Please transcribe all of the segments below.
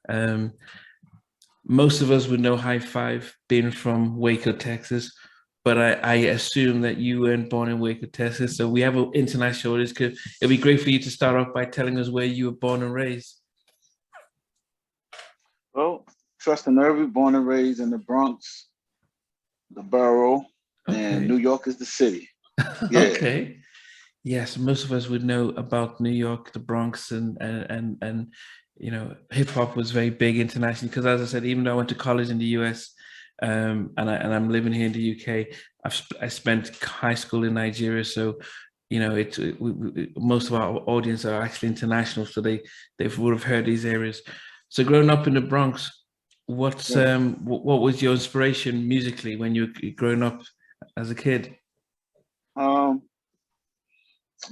Um, Most of us would know High Five being from Waco, Texas, but I assume that you weren't born in Waco, Texas. So we have an international audience. It'd be great for you to start off by telling us where you were born and raised. Well, Treston Irby, born and raised in the Bronx, the borough, and New Okay. York is the city. Yeah. Okay. Yes, most of us would know about New York, the Bronx, and hip hop was very big internationally. Because as I said, even though I went to college in the US, and I'm living here in the UK, I spent high school in Nigeria, so most of our audience are actually international, so they would have heard these areas. So growing up in the Bronx, Yeah. what was your inspiration musically when you were growing up as a kid?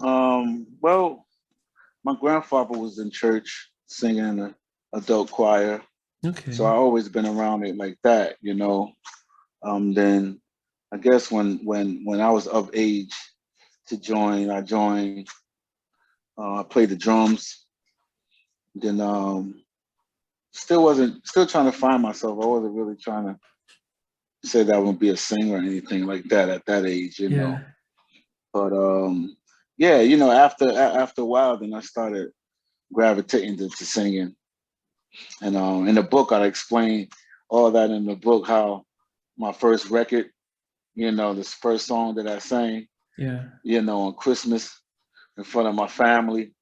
Um, well, my grandfather was in church singing in an adult choir. So I Okay. always been around it like that. Then I guess when I was of age to join, I joined. I played the drums. Then still trying to find myself. I wasn't really trying to say that I would be a singer or anything like that at that age. Yeah. But yeah, after a while, then I started gravitating to singing. And in the book, I explain all that in the book, how my first record, this first song that I sang, Yeah. on Christmas in front of my family.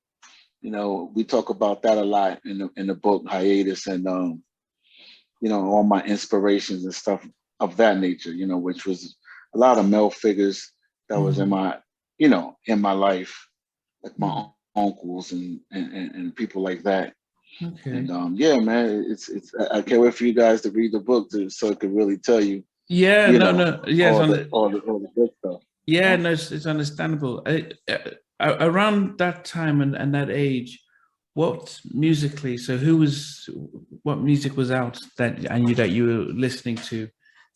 We talk about that a lot in the book Hiatus, and all my inspirations and stuff of that nature, which was a lot of male figures that was in Mm, my life, like my mm. uncles and people like that. And Okay. yeah, man, I can't wait for you guys to read the book so it could really tell you, Yeah, you no, know, no. Yes, all the good stuff. yeah, Huh? no, it's understandable. Around that time and that age, what musically? So, what music was out that I knew that you were listening to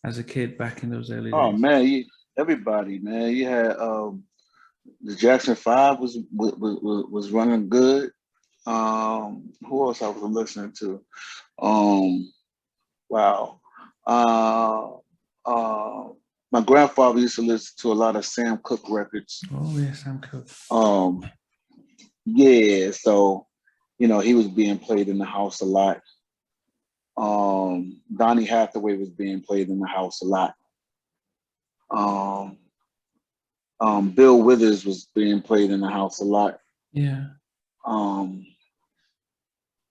as a kid back in those early Oh days? man, everybody, man. You had the Jackson Five was running good. Who else I was listening to? Um, wow. Uh, uh, my grandfather used to listen to a lot of Sam Cooke records. Oh, yes, Sam Cooke. Um, yeah, so he was being played in the house a lot. Donny Hathaway was being played in the house a lot. Um, Bill Withers was being played in the house a lot. Yeah, Um,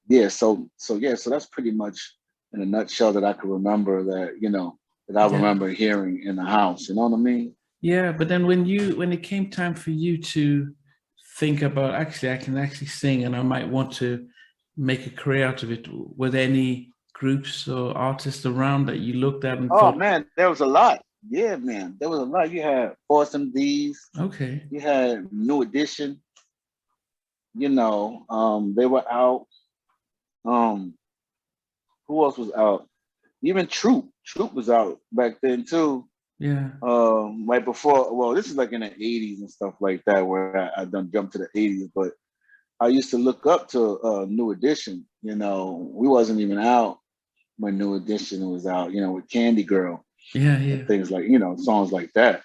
yeah, so that's pretty much in a nutshell that I can remember that I yeah, remember hearing in the house. You know what I mean? yeah. But then when it came time for you to think about actually, I can actually sing, and I might want to make a career out of it. Were there any groups or artists around that you looked at and Oh thought, man, there was a lot. Yeah, man, there was a lot. You had Awesome D's, okay, you had New Edition. They were out. Um, who else was out? Even Troop. Troop was out back then too. yeah, Right before. Well, this is like in the '80s and stuff like that, where I done jumped to the '80s. But I used to look up to New Edition. We wasn't even out when New Edition was out. With Candy Girl yeah, and yeah, things like songs like that.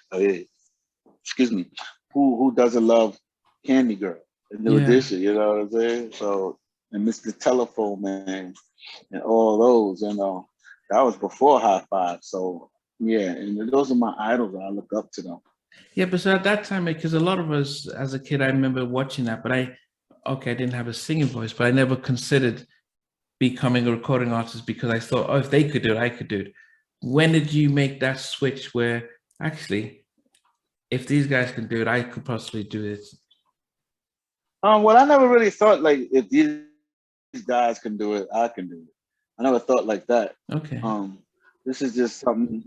Excuse me. Who doesn't love Candy Girl? A New yeah. Edition. You know what I'm saying? So and Mr. Telephone Man and all those. That was before High Five. So yeah, and those are my idols. I look up to them. Yeah, but so at that time, because a lot of us as a kid, I remember watching that, but okay, I didn't have a singing voice, but I never considered becoming a recording artist because I thought, oh, if they could do it, I could do it. When did you make that switch where actually, if these guys can do it, I could possibly do it? Well, I never really thought like if these guys can do it, I can do it. I never thought like that. Okay. Um, this is just something.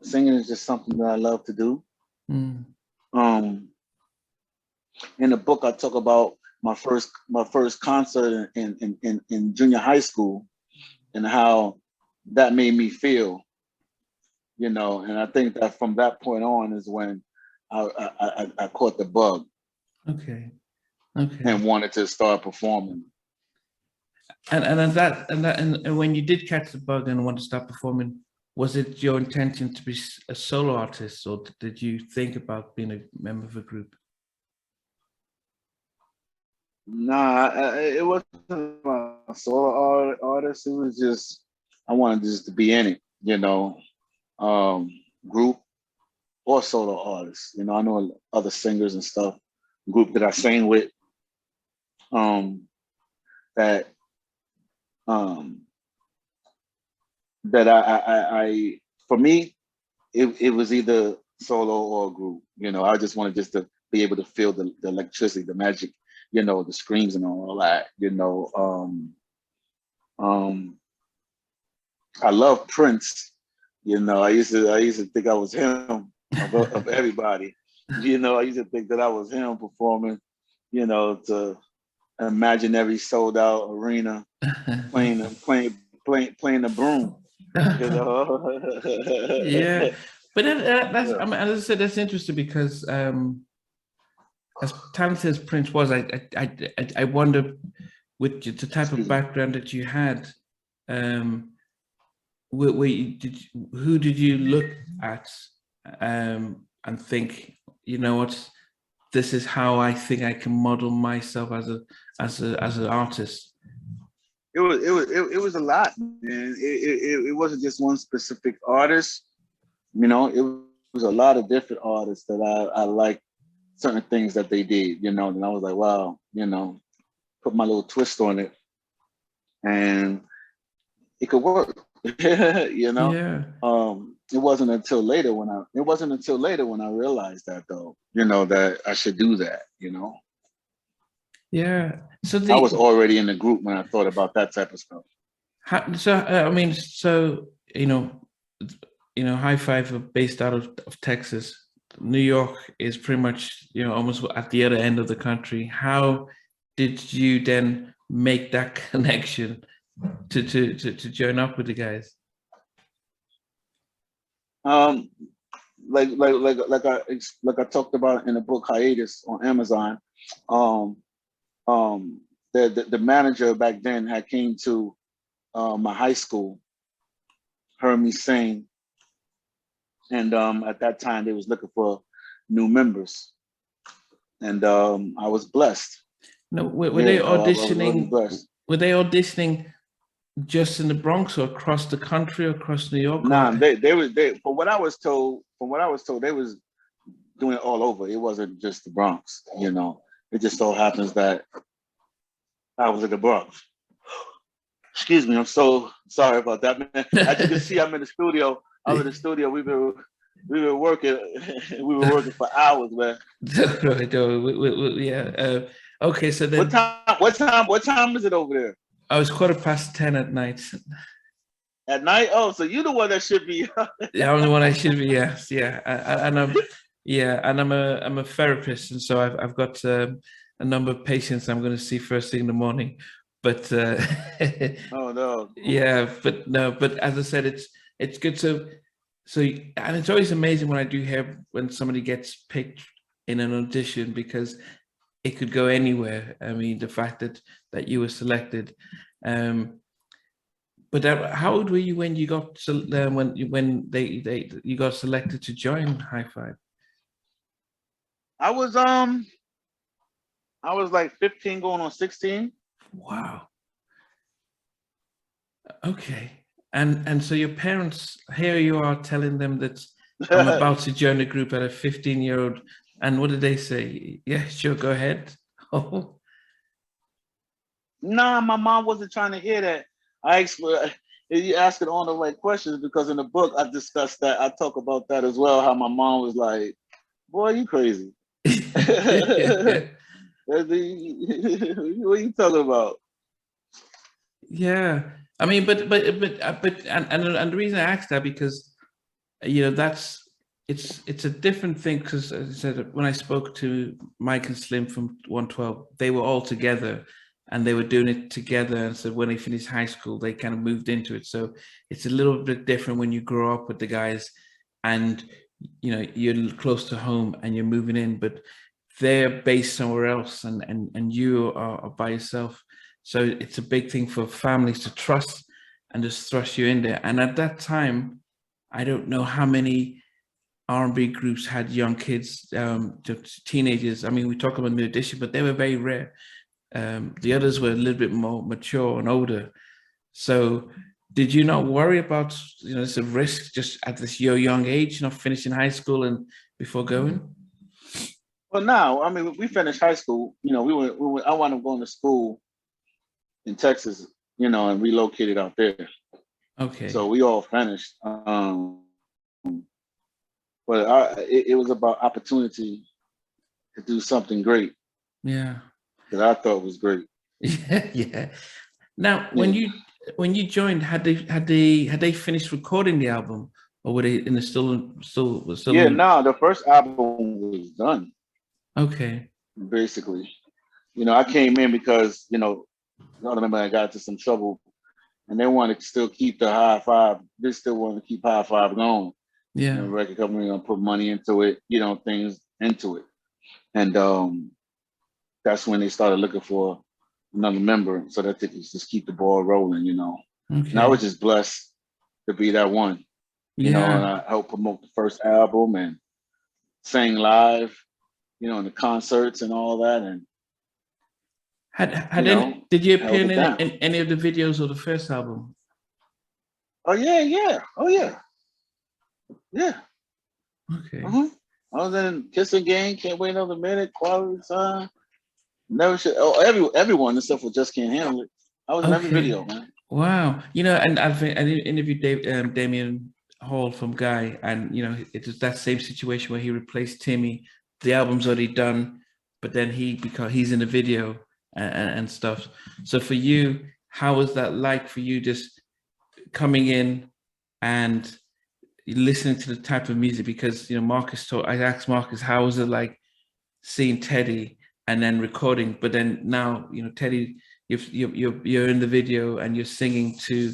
Singing is just something that I love to do. Mm. Um, in the book, I talk about my first concert in junior high school and how that made me feel. And I think that from that point on is when I caught the bug Okay. Okay. and wanted to start performing. And when you did catch the bug and want to start performing, was it your intention to be a solo artist, or did you think about being a member of a group? Nah, it wasn't a solo artist. It was just I wanted just to be in it, you know, group or solo artists. You know, I know other singers and stuff, group that I sang with, that um, that I for me, it was either solo or group. You know, I just wanted just to be able to feel the electricity, the magic, you know, the screams and all that. You know, I love Prince. You know, I used to think I was him of everybody. You know, I used to think that I was him performing. You know, to imaginary sold out arena, playing the broom. You know. Yeah, but that's, Yeah. I mean, as I said, that's interesting because as talented as Prince was, I wonder with the type of Excuse me. background that you had, who did you look at and think, you know what, this is how I think I can model myself as an artist? It was a lot, man. It wasn't just one specific artist. You know, it was a lot of different artists that I liked certain things that they did. You know, and I was like, wow, you know, put my little twist on it, and it could work. You know, Yeah, it wasn't until later when I realized that, though. You know, that I should do that. You know, yeah. So I was already in the group when I thought about that type of stuff. I mean, so High Five are based out of Texas. New York is pretty much, almost at the other end of the country. How did you then make that connection to join up with the guys? Um, like I talked about in the book Hiatus on Amazon. Um, um, the manager back then had came to my high school, heard me sing, and at that time they was looking for new members, and I was blessed. No, were Yeah, they I was really auditioning? blessed. Were they auditioning just in the Bronx or across the country, or across New York? Nah, Or they from what I was told, they was doing it all over. It wasn't just the Bronx, you know. It just so happens that I was in the Bronx. Excuse me, I'm so sorry about that, man. As you can see, I'm in the studio. I'm in the studio. We were working. We were working for hours, man. right, yeah. Okay, so What then time? What time is it over there? I was 10:15 at night. At night? Oh, so you the one that should be. Yeah, I'm the one I should be. Yes, yeah, and I'm a therapist, and so I've got a number of patients I'm going to see first thing in the morning. But Oh no. yeah, but no, but as I said, it's good. And it's always amazing when I do hear when somebody gets picked in an audition, because it could go anywhere. I mean, the fact that you were selected. But how old were you when you got when you got selected to join High Five? I was I was like 15 going on 16. Wow. Okay. And so your parents, here you are telling them that I'm about to join a group at a 15-year-old, and what did they say? Yeah, sure, go ahead. Oh, Nah, my mom wasn't trying to hear that. I explained. You asking all the right questions because in the book I discussed that. I talk about that as well. How my mom was like, "Boy, you crazy." What are you talking about? yeah. I mean, and the reason I asked that, because that's it's a different thing, because as I said, when I spoke to Mike and Slim from 112, they were all together and they were doing it together, and so when they finished high school they kind of moved into it. So it's a little bit different when you grow up with the guys and you're close to home and you're moving in, but they're based somewhere else, and you are by yourself. So it's a big thing for families to trust and just thrust you in there. And at that time, I don't know how many R&B groups had young kids, teenagers. I mean, we talk about New Edition, but they were very rare. The others were a little bit more mature and older. So did you not worry about, it's a risk just at this your young age, finishing high school and before going? Well, no, I mean, we finished high school. I wound up going to school in Texas, and relocated out there. Okay. So we all finished. But it was about opportunity to do something great. Yeah. That I thought was great. Yeah. Now, when you joined, had they finished recording the album, or were they in the still? Yeah, no, the first album was done. Okay. Basically, I came in because I remember I got into some trouble, and they wanted to still keep the high five. They still wanted to keep high five going. Yeah. The record company gonna put money into it, things into it, and that's when they started looking for another member, so that they could just keep the ball rolling, Okay. And I was just blessed to be that one, and I helped promote the first album and sang live, in the concerts and all that. And did you appear in any of the videos of the first album? Oh yeah. Okay. I was in Kissing Game, Can't Wait Another Minute, Quality Time. Never should. Oh, everyone except for Just Can't Handle It. I was in every video, man. Wow. And I interviewed Damian Hall from Guy, and it was that same situation where he replaced Timmy. The album's already done, but then because he's in the video and stuff. So for you, how was that like for you, just coming in and listening to the type of music? Because I asked Marcus, how was it like seeing Teddy and then recording, but then now Teddy, you're in the video and you're singing to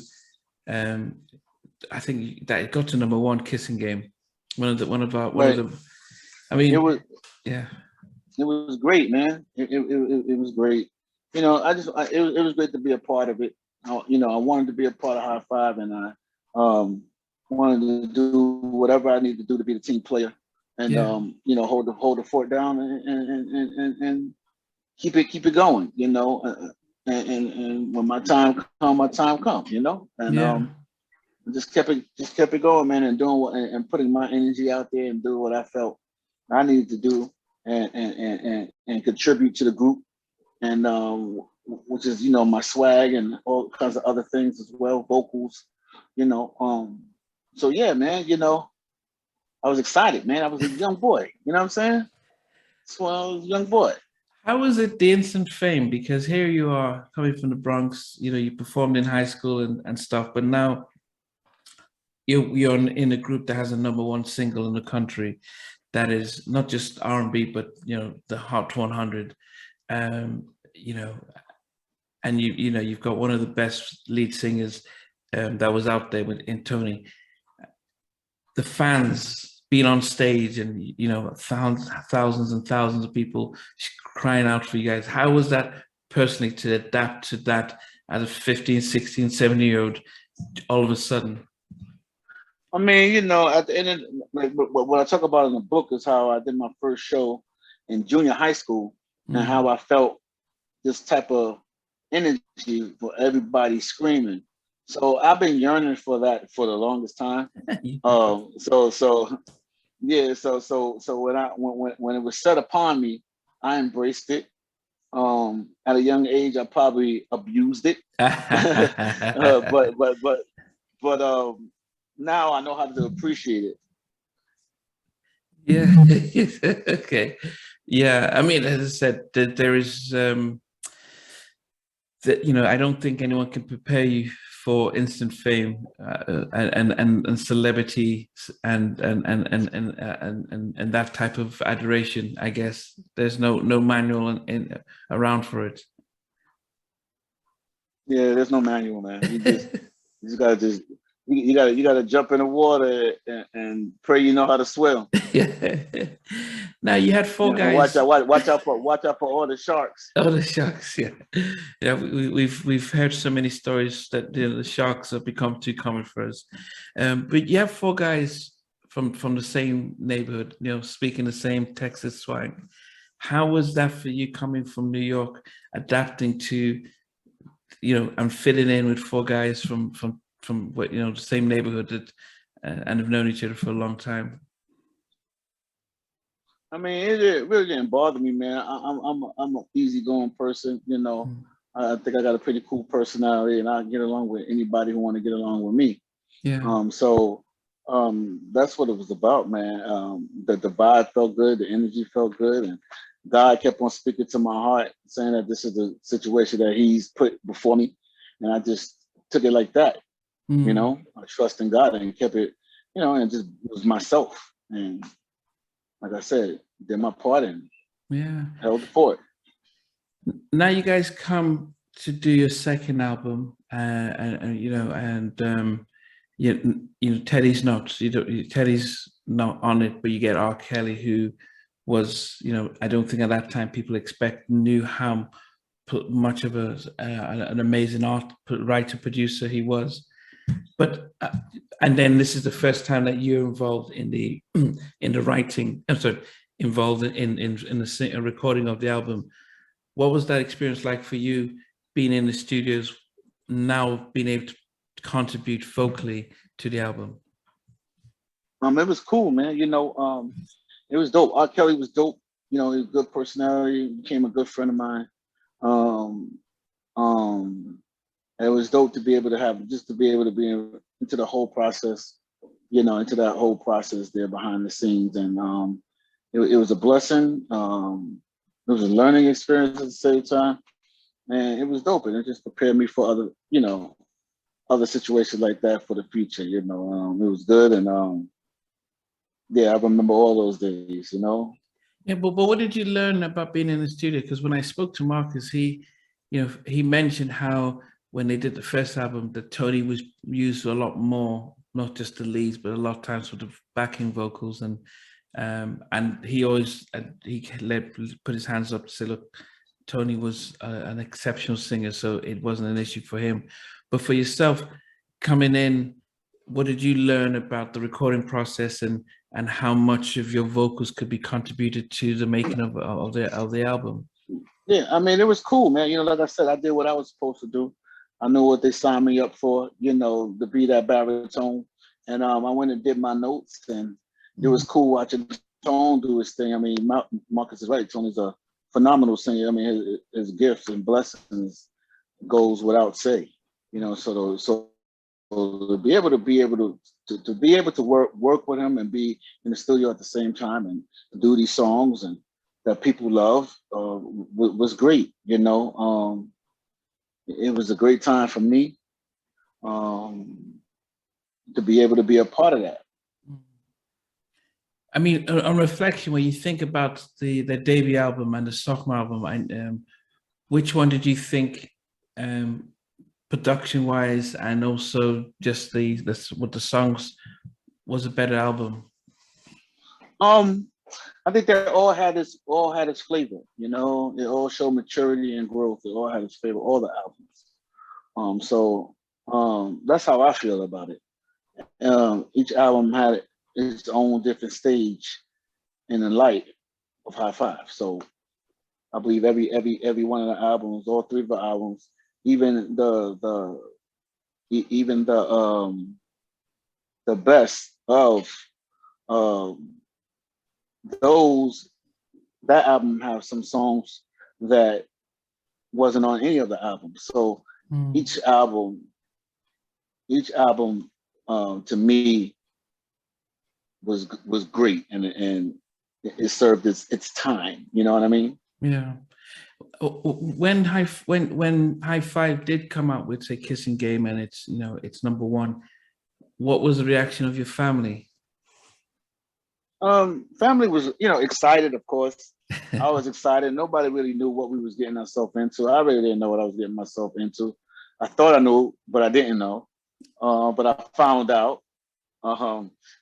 I think that it got to #1, Kissing Game, one of them. I mean, it was great, man. It was great. It was great to be a part of it. I wanted to be a part of High Five, and I wanted to do whatever I needed to do to be the team player, and hold the fort down and keep it going, and when my time come, and just kept it going, man, and doing and putting my energy out there and doing what I felt I needed to do and contribute to the group, and which is my swag and all kinds of other things as well, vocals, so yeah, man, I was excited, man. I was a young boy, you know what I'm saying? So I was a young boy. How was it the instant fame? Because here you are coming from the Bronx, you performed in high school and stuff, but now you're in a group that has a #1 single in the country that is not just R&B, but the Hot 100, and you've got one of the best lead singers that was out there in Tony. The fans being on stage and thousands and thousands of people crying out for you guys. How was that personally to adapt to that as a 15, 16, 17-year-old all of a sudden? I mean, at the end of what I talk about in the book is how I did my first show in junior high school and how I felt this type of energy for everybody screaming. So I've been yearning for that for the longest time. So when it was set upon me, I embraced it. At a young age, I probably abused it, but now I know how to appreciate it. Yeah. Okay. Yeah. I mean, as I said, there is I don't think anyone can prepare you for instant fame and celebrity and that type of adoration. I guess there's no manual around for it. Yeah, there's no manual, man. You just gotta you gotta jump in the water and pray you know how to swim. Now you had four guys. Watch out for all the sharks. Oh, the sharks, yeah, yeah. We've heard so many stories that the sharks have become too common for us. But you have four guys from the same neighborhood, speaking the same Texas swag. How was that for you coming from New York, adapting to, and fitting in with four guys from what the same neighborhood that and have known each other for a long time? I mean, it really didn't bother me, man. I'm an easygoing person, I think I got a pretty cool personality, and I get along with anybody who want to get along with me. Yeah. So that's what it was about, man. The vibe felt good, the energy felt good, and God kept on speaking to my heart, saying that this is the situation that He's put before me, and I just took it like that. I trust in God and kept it, and just was myself. And like I said, did my part and held the fort. Now you guys come to do your second album, Teddy's not. Teddy's not on it, but you get R. Kelly, who was, I don't think at that time people knew how much of an amazing writer producer he was. But and then this is the first time that you're involved in the writing. I'm sorry, involved in the recording of the album. What was that experience like for you, being in the studios, now being able to contribute vocally to the album? It was cool, man. It was dope. R. Kelly was dope. He was a good personality. Became a good friend of mine. It was dope to be able to be into the whole process, into that whole process there behind the scenes. And it was a blessing. It was a learning experience at the same time. And it was dope. And it just prepared me for other situations like that for the future. It was good. And I remember all those days, Yeah, but what did you learn about being in the studio? Because when I spoke to Marcus, he mentioned how when they did the first album, that Tony was used a lot more, not just the leads, but a lot of times for the backing vocals, and he always put his hands up to say, look, Tony was an exceptional singer, so it wasn't an issue for him. But for yourself, coming in, what did you learn about the recording process and how much of your vocals could be contributed to the making of the album? Yeah, I mean, it was cool, man. Like I said, I did what I was supposed to do. I knew what they signed me up for, to be that baritone. And I went and did my notes, and it was cool watching Tone do his thing. I mean, Marcus is right. Tony's a phenomenal singer. I mean, his gifts and blessings goes without say. So to be able to work with him and be in the studio at the same time and do these songs and that people love was great. It was a great time for me to be able to be a part of that. I mean, on reflection, when you think about the debut album and the sophomore album, which one did you think, production-wise, and also just what the songs, was a better album? I think that all had its flavor. It all showed maturity and growth. It all had its flavor. All the albums. So that's how I feel about it. Each album had its own different stage in the light of High Five. So I believe every one of the albums, all three of the albums, even the best of those, that album have some songs that wasn't on any of the albums. So each album to me was great, and it served its time. You know what I mean? Yeah. When High Five did come out with, say, Kissing Game, and it's it's number one, what was the reaction of your family? Family was excited, of course. I was excited. Nobody really knew what we was getting ourselves into. I really didn't know what I was getting myself into. I thought I knew, but I didn't know. but I found out.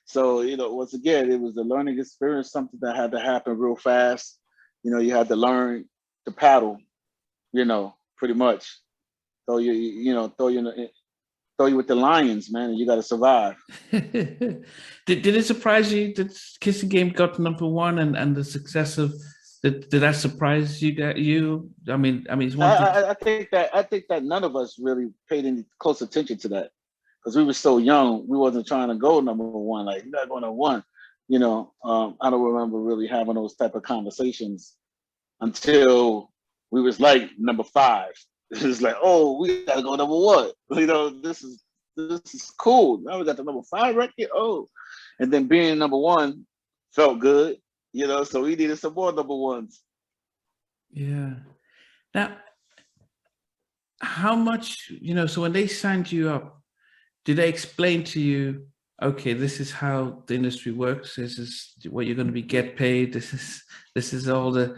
So, once again, it was a learning experience, something that had to happen real fast. You had to learn to paddle, pretty much. Throw you, throw you with the lions, man, and you got to survive. Did it surprise you that Kissing Game got #1 and the success of did that surprise you? I mean, it's one thing. I think that none of us really paid any close attention to that because we were so young. We wasn't trying to go #1. Like, you're not going #1. I don't remember really having those type of conversations until we was like #5. It's like, oh, we gotta go #1. This is cool. Now we got the #5 record. Oh, and then being #1 felt good. So we needed some more #1s. Yeah. Now, how much, so when they signed you up, did they explain to you, okay, this is how the industry works, this is what you're going to be get paid, this is all No,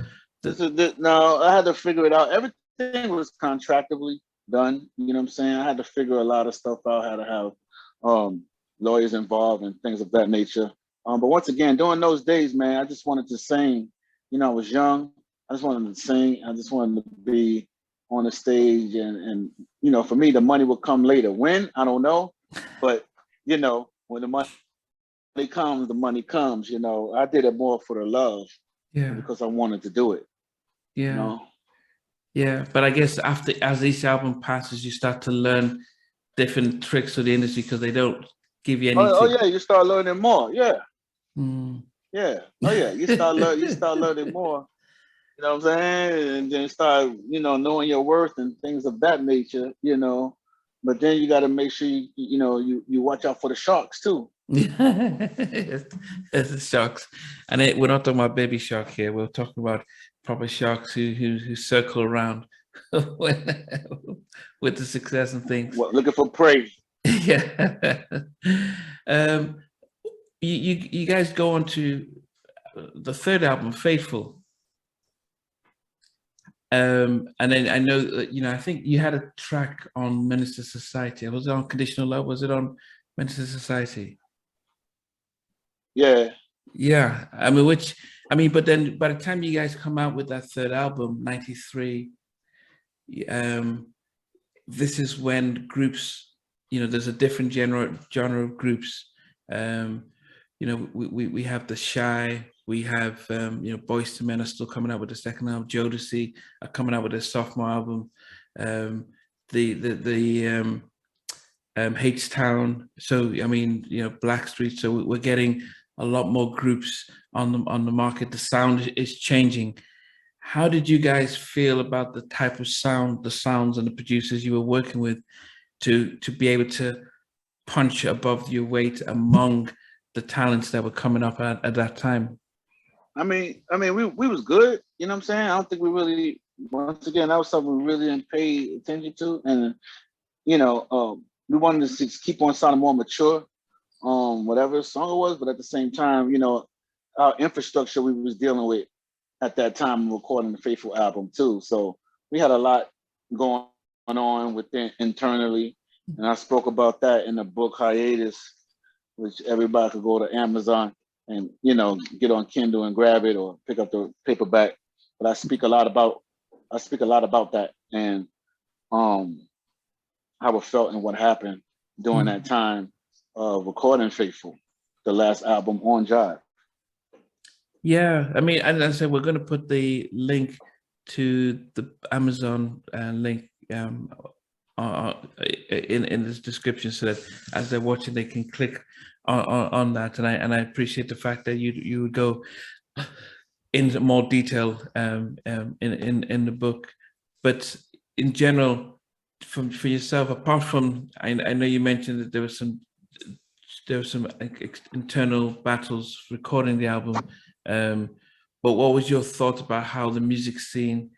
I had to figure it out. Everything was contractually done. You know what I'm saying? I had to figure a lot of stuff out, how to have lawyers involved and things of that nature. But once again, during those days, man, I just wanted to sing. I was young. I just wanted to sing. I just wanted to be on the stage, and for me, the money will come later. When? I don't know. But when the money comes, the money comes. I did it more for the love, because I wanted to do it. Yeah. Yeah, but I guess as each album passes, you start to learn different tricks of the industry because they don't give you anything. Oh yeah, you start learning more. Yeah. Mm. Yeah. Oh yeah, you start learning more. You know what I'm saying? And then start, knowing your worth and things of that nature. But then you got to make sure you watch out for the sharks too. Yes, the sharks, and we're not talking about baby shark here. We're talking about proper sharks who circle around with the success and things. Looking for prey. Yeah. You guys go on to the third album, Faithful. And then I know that, I think you had a track on Minister Society. Was it on Conditional Love? Was it on Minister Society? Yeah. Yeah. But then by the time you guys come out with that third album, 93, this is when groups, there's a different genre of groups. We have the Shy, we have Boyz II Men are still coming out with the second album. Jodeci are coming out with their sophomore album. The H-Town. So Blackstreet. So we're getting a lot more groups on the market. The sound is changing. How did you guys feel about the type of sound, the sounds and the producers you were working with to be able to punch above your weight among the talents that were coming up at that time? We was good. You know what I'm saying? I don't think we really, once again, that was something we really didn't pay attention to. And, we wanted to keep on sounding more mature, whatever song it was. But at the same time, our infrastructure we was dealing with at that time recording the Faithful album too. So we had a lot going on within internally. And I spoke about that in the book HIATUS, which everybody could go to Amazon and get on Kindle and grab it or pick up the paperback. But I speak a lot about that and how it felt and what happened during that time of recording Faithful, the last album on Jive. Yeah, as I said, we're going to put the link to the Amazon link in this description so that as they're watching, they can click on that. And I appreciate the fact that you would go into more detail in the book. But in general, for yourself, apart from, I know you mentioned that there were some internal battles recording the album. But what was your thought about how the music scene,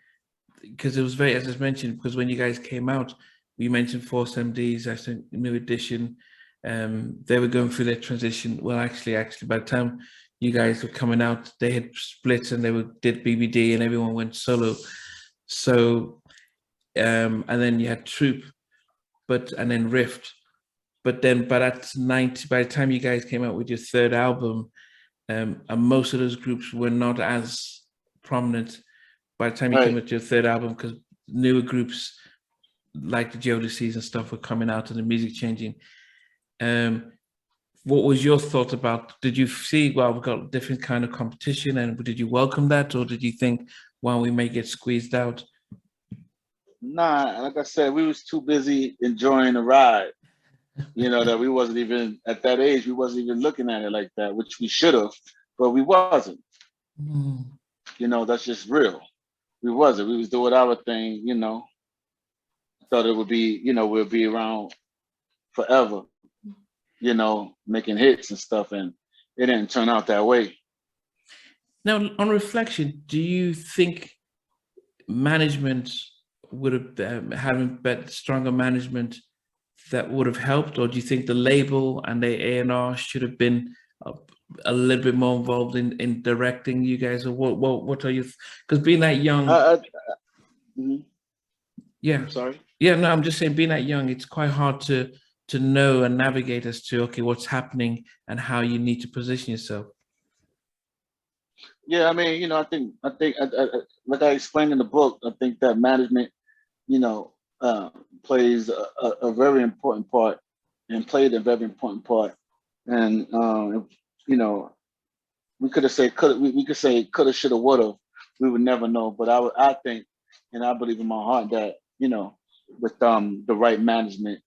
because it was very, as I mentioned, because when you guys came out, we mentioned Force MDs, I think New Edition, they were going through their transition. Well, actually, by the time you guys were coming out, they had split and did BBD and everyone went solo. So, and then you had Troop, and then Rift. but then by the time you guys came out with your third album, and most of those groups were not as prominent by the time you came out with your third album, because newer groups like the Jodeci's and stuff were coming out and the music changing. What was your thought about? Did you see, well, we've got different kind of competition, and did you welcome that, or did you think, well, we may get squeezed out? Nah, like I said, we was too busy enjoying the ride. You know, that we wasn't even at that age, we wasn't even looking at it like that, which we should have, but we wasn't. You know, that's just real. We wasn't. We was doing our thing, you know. Thought it would be, you know, we'll be around forever, you know, making hits and stuff, and it didn't turn out that way. Now, on reflection, do you think management would have having stronger management that would have helped, or do you think the label and the A&R should have been a little bit more involved in directing you guys, or what are you? Because being that young, yeah, I'm sorry. Yeah, no, I'm just saying, being that young, it's quite hard to know and navigate as to, okay, what's happening and how you need to position yourself. Yeah, I mean, you know, I think like I explained in the book, I think that management, you know, plays a very important part, and played a very important part. And you know, we could have said we could say coulda, shoulda, woulda. We would never know. But I think, and I believe in my heart that, you know, with the right management,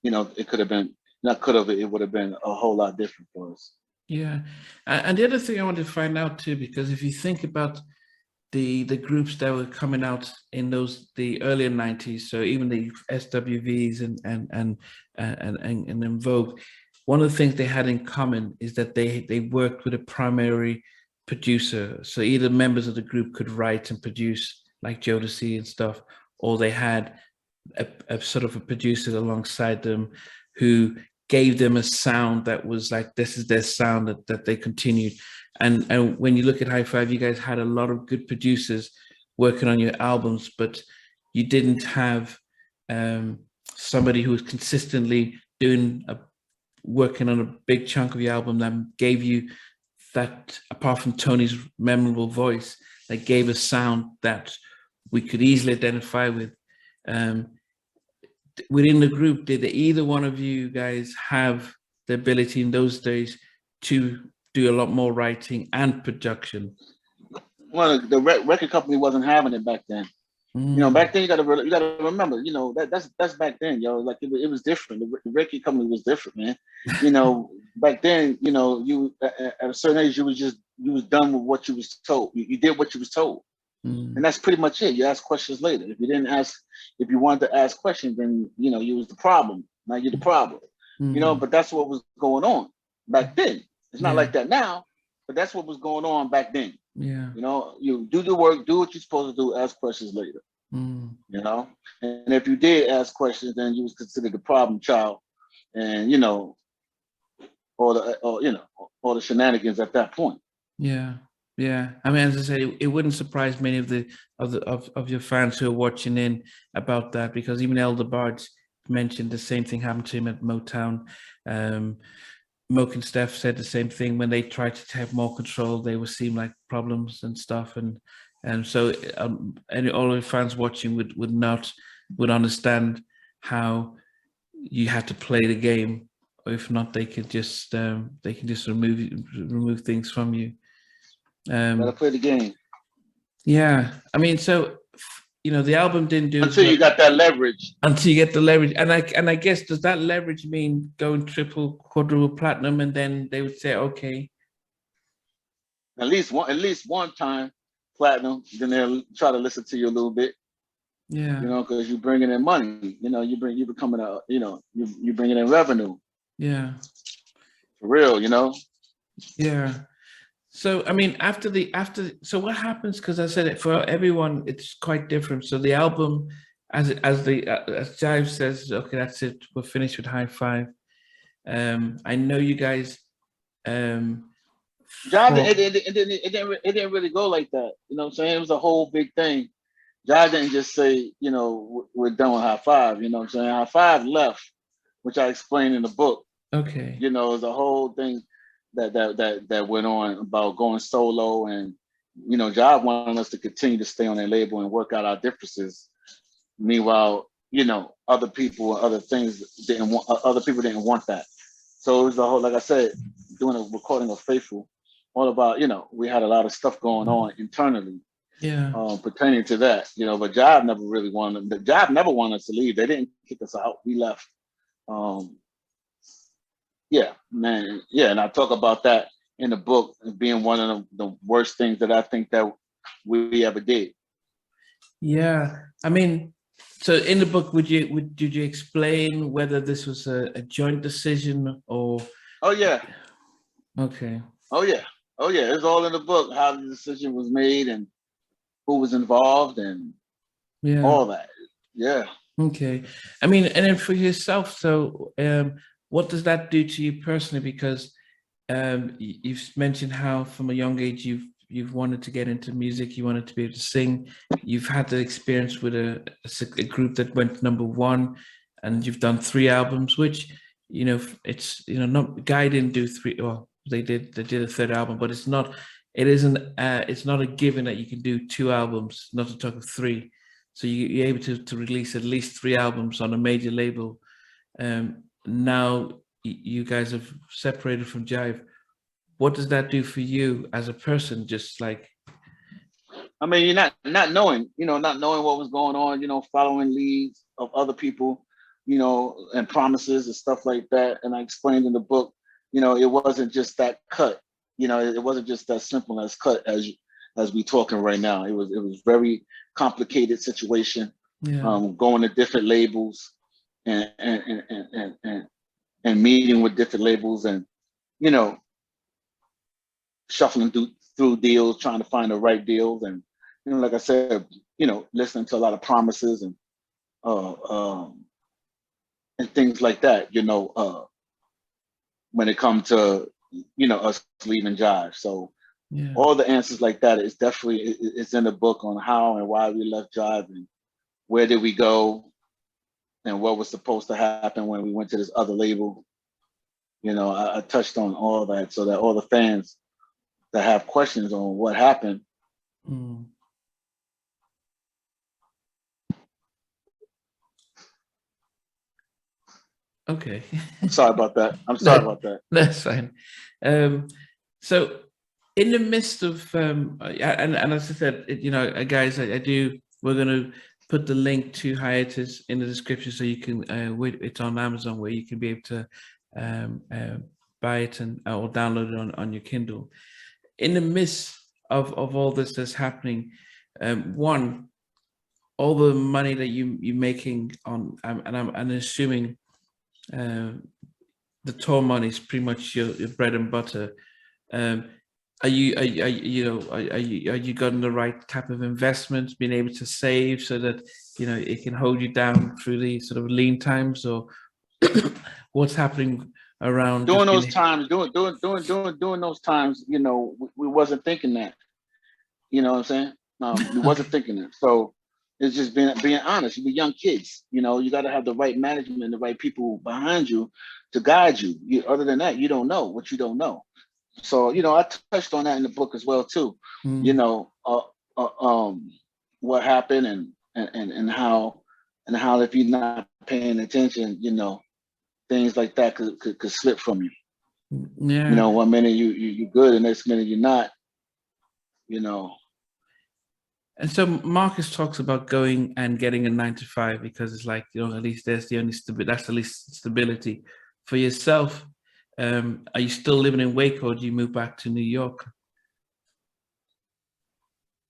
you know, it could have been, not could have, it would have been a whole lot different for us. Yeah, and the other thing I want to find out too, because if you think about the groups that were coming out in the earlier 90s, so even the SWVs and En Vogue, one of the things they had in common is that they worked with a primary producer. So either members of the group could write and produce, like Jodeci and stuff, or they had a sort of a producer alongside them who gave them a sound that was like, this is their sound, that they continued. And when you look at High Five, you guys had a lot of good producers working on your albums, but you didn't have somebody who was consistently working on a big chunk of your album that gave you that, apart from Tony's memorable voice, that gave a sound that we could easily identify with. Within the group, did either one of you guys have the ability in those days to do a lot more writing and production? Well, the record company wasn't having it back then. You know, back then you got to remember, you know, that's back then, yo. Like it was different. The record company was different, man. You know, back then, you know, you at a certain age, you was done with what you was told. You did what you was told. And that's pretty much it. You ask questions later. If you wanted to ask questions, then, you know, you was the problem. Now you're the problem. You know, but that's what was going on back then. It's not like that now, but that's what was going on back then. Yeah. You know, you do the work, do what you're supposed to do, ask questions later. You know, and if you did ask questions, then you was considered the problem child, and, you know, or the shenanigans at that point. Yeah. Yeah, I mean, as I say, it wouldn't surprise many of your fans who are watching in about that, because even Elder Barge mentioned the same thing happened to him at Motown. Moke and Steph said the same thing. When they tried to have more control, they would seem like problems and stuff, and so all the fans watching would understand how you had to play the game, or if not, they could just remove things from you. Gotta play the game. Yeah, I mean, so, you know, the album didn't do until you got that leverage. Until you get the leverage, and I guess, does that leverage mean going triple, quadruple platinum, and then they would say, okay, at least one time platinum, then they'll try to listen to you a little bit. Yeah, you know, because you're bringing in money. You know, you becoming a, you know, you bringing in revenue. Yeah, for real. You know. Yeah. So, I mean, so what happens? Because I said it, for everyone, it's quite different. So the album, as Jive says, okay, that's it. We're finished with High Five. I know you guys. Jive, it, it, it, it, didn't, it didn't really go like that. You know what I'm saying? It was a whole big thing. Jive didn't just say, you know, we're done with High Five. You know what I'm saying? High Five left. You know, High Five left which I explained in the book. Okay. You know, the whole thing that went on about going solo, and you know, Jive wanted us to continue to stay on their label and work out our differences. Meanwhile, you know, other people and other things didn't want. Other people didn't want that. So it was the whole, like I said, doing a recording of Faithful, all about, you know, we had a lot of stuff going on internally, Yeah. pertaining to that, you know. But Jive never really wanted. The Jive never wanted us to leave. They didn't kick us out. We left. Yeah, man. Yeah, and I talk about that in the book as being one of the worst things that I think that we ever did. Yeah. I mean, so in the book, did you explain whether this was a joint decision or? Oh yeah. Okay. Oh yeah. Oh yeah. It's all in the book how the decision was made and who was involved and all that. Yeah. Okay. I mean, and then for yourself, so what does that do to you personally? Because you've mentioned how from a young age you've wanted to get into music, you wanted to be able to sing. You've had the experience with a group that went #1, and you've done 3 albums, which, you know, it's, you know, not Guy didn't do 3. Well, they did a 3rd album, but it's not a given that you can do 2 albums, not to talk of 3. So you're able to release at least 3 albums on a major label. Now you guys have separated from Jive. What does that do for you as a person? Just like, I mean, you're not knowing, you know, not knowing what was going on, you know, following leads of other people, you know, and promises and stuff like that. And I explained in the book, you know, it wasn't just that cut, you know, it wasn't just that simple as cut as we talking right now. It was very complicated situation, going to different labels and meeting with different labels, and, you know, shuffling through deals, trying to find the right deals. And, you know, like I said, you know, listening to a lot of promises and things like that, you know, when it comes to, you know, us leaving Jive. So all the answers like that is definitely, it's in the book on how and why we left Jive and where did we go and what was supposed to happen when we went to this other label. You know, I touched on all that so that all the fans that have questions on what happened. Okay. I'm sorry about that. I'm sorry about that. That's fine. So in the midst of, and as I said, you know, guys, we're going to put the link to HIATUS in the description so you can, it's on Amazon where you can be able to buy it or download it on your Kindle. In the midst of all this that's happening, one, all the money that you're making on, and I'm assuming the tour money is pretty much your bread and butter. Are you gotten the right type of investments, being able to save so that, you know, it can hold you down through the sort of lean times, or what's happening around during those times, during those times, you know, we wasn't thinking that, you know what I'm saying? We wasn't thinking that. So it's just being honest. You be young kids, you know, you got to have the right management, the right people behind you to guide you. Other than that, you don't know what you don't know. So, you know, I touched on that in the book as well too. You know, what happened and how if you're not paying attention, you know, things like that could slip from you. Yeah. You know, one minute you're good, the next minute you're not. You know. And so Marcus talks about going and getting a 9 to 5 because it's like, you know, at least that's the least stability. For yourself, are you still living in Waco, or do you move back to New York?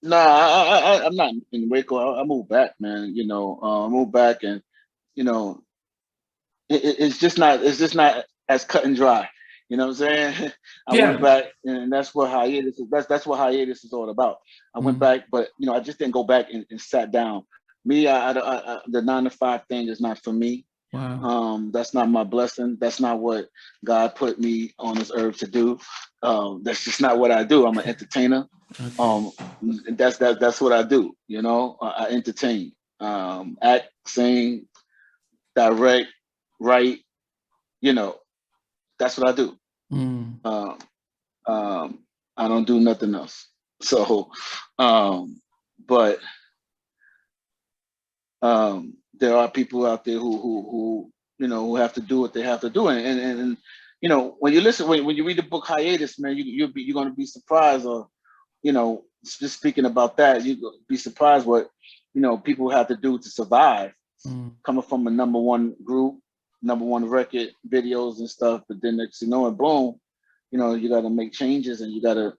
No, I'm not in Waco. I moved back, man. You know, I moved back, and you know, it's just not as cut and dry. You know what I'm saying? I went back, and that's what HIATUS is. That's what HIATUS is all about. I went back, but you know, I just didn't go back and sat down. Me, the 9 to 5 thing is not for me. Wow. That's not my blessing. That's not what God put me on this earth to do. That's just not what I do. I'm an entertainer. Okay. That's what I do. You know, I entertain, act, sing, direct, write, you know, that's what I do. Mm. I don't do nothing else. So, but there are people out there who you know, who have to do what they have to do, and you know, when you listen, when you read the book Hiatus, man, you're going to be surprised, or you know, just speaking about that, you be surprised what, you know, people have to do to survive, coming from a #1 group, #1 record, videos and stuff. But then next you know, and boom, you know, you got to make changes and you got to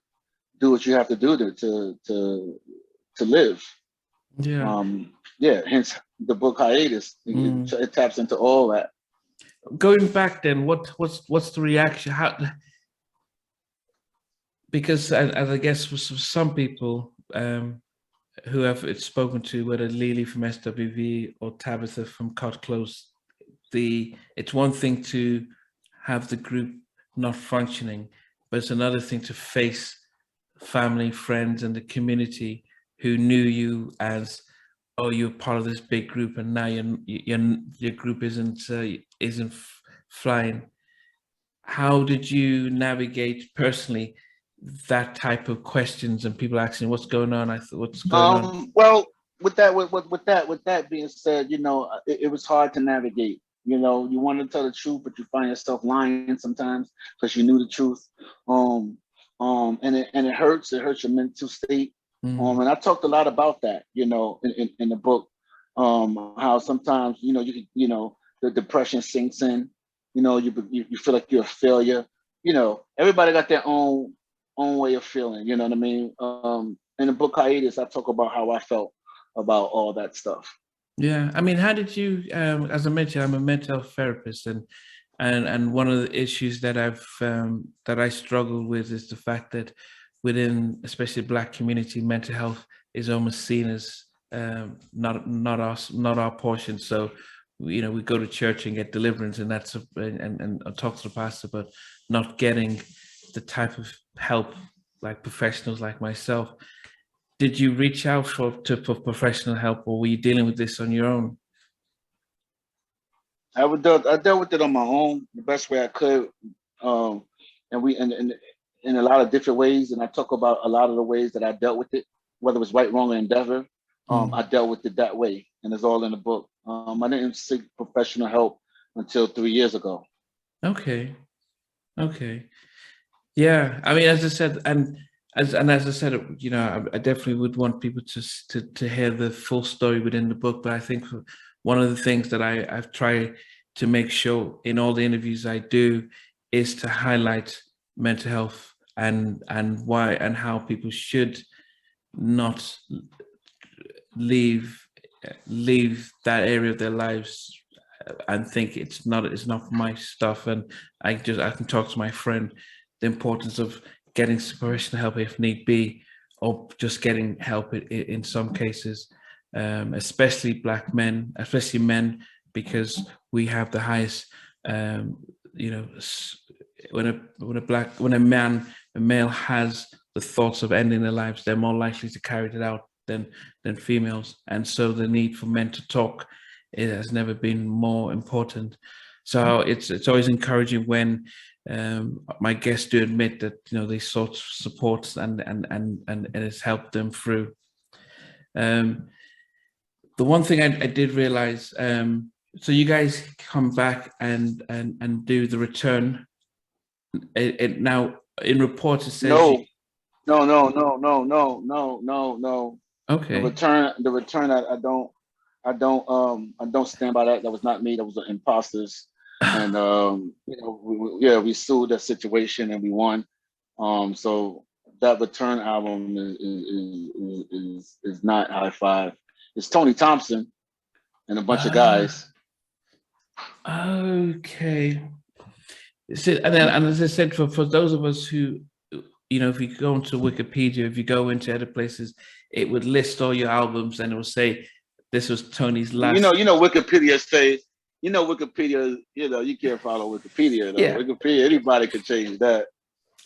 do what you have to do to live. Yeah. Yeah. Hence the book Hiatus. It taps into all that. Going back then, what's the reaction? How, because as I guess for some people who have spoken to, whether Lily from SWV or Tabitha from Cut Close, it's one thing to have the group not functioning, but it's another thing to face family, friends, and the community who knew you as, oh, you're part of this big group, and now your group isn't flying. How did you navigate personally that type of questions and people asking what's going on? What's going on? Well, with that being said, you know, it was hard to navigate. You know, you want to tell the truth, but you find yourself lying sometimes because you knew the truth. And it hurts. It hurts your mental state. And I talked a lot about that, you know, in the book. How sometimes, you know, you know, the depression sinks in. You know, you feel like you're a failure. You know, everybody got their own way of feeling. You know what I mean? In the book Hiatus, I talk about how I felt about all that stuff. Yeah, I mean, how did you? As I mentioned, I'm a mental health therapist, and one of the issues that I struggle with is the fact that within, especially the Black community, mental health is almost seen as not our portion. So, you know, we go to church and get deliverance, and and talk to the pastor, but not getting the type of help like professionals like myself. Did you reach out for professional help, or were you dealing with this on your own? I dealt with it on my own the best way I could, and we and in a lot of different ways. And I talk about a lot of the ways that I dealt with it, whether it was right, wrong, or endeavor. I dealt with it that way, and it's all in the book. I didn't seek professional help until 3 years ago. Okay, okay, yeah. I mean, as I said, and as I said, you know, I definitely would want people to hear the full story within the book. But I think one of the things that I've tried to make sure in all the interviews I do is to highlight mental health and why and how people should not leave that area of their lives and think it's not my stuff, and I can talk to my friend. The importance of getting professional help if need be, or just getting help in some cases, especially Black men, especially men, because we have the highest, you know, when a male has the thoughts of ending their lives, they're more likely to carry it out than females, and so the need for men to talk, it has never been more important. So it's always encouraging when my guests do admit that, you know, they sought support and it has helped them through. The one thing I did realize, so you guys come back and do the return. It now in reports it says No, no. Okay. The return. I don't stand by that. That was not me. That was the imposters. And you know, we sued that situation and we won. So that return album is not High Five. It's Tony Thompson and a bunch of guys. Okay. So, and as I said, for those of us who, you know, if you go into Wikipedia, if you go into other places, it would list all your albums and it will say this was Tony's last. You know, Wikipedia says, you know, Wikipedia, you know, you can't follow Wikipedia. Though. Yeah. Wikipedia, anybody could change that.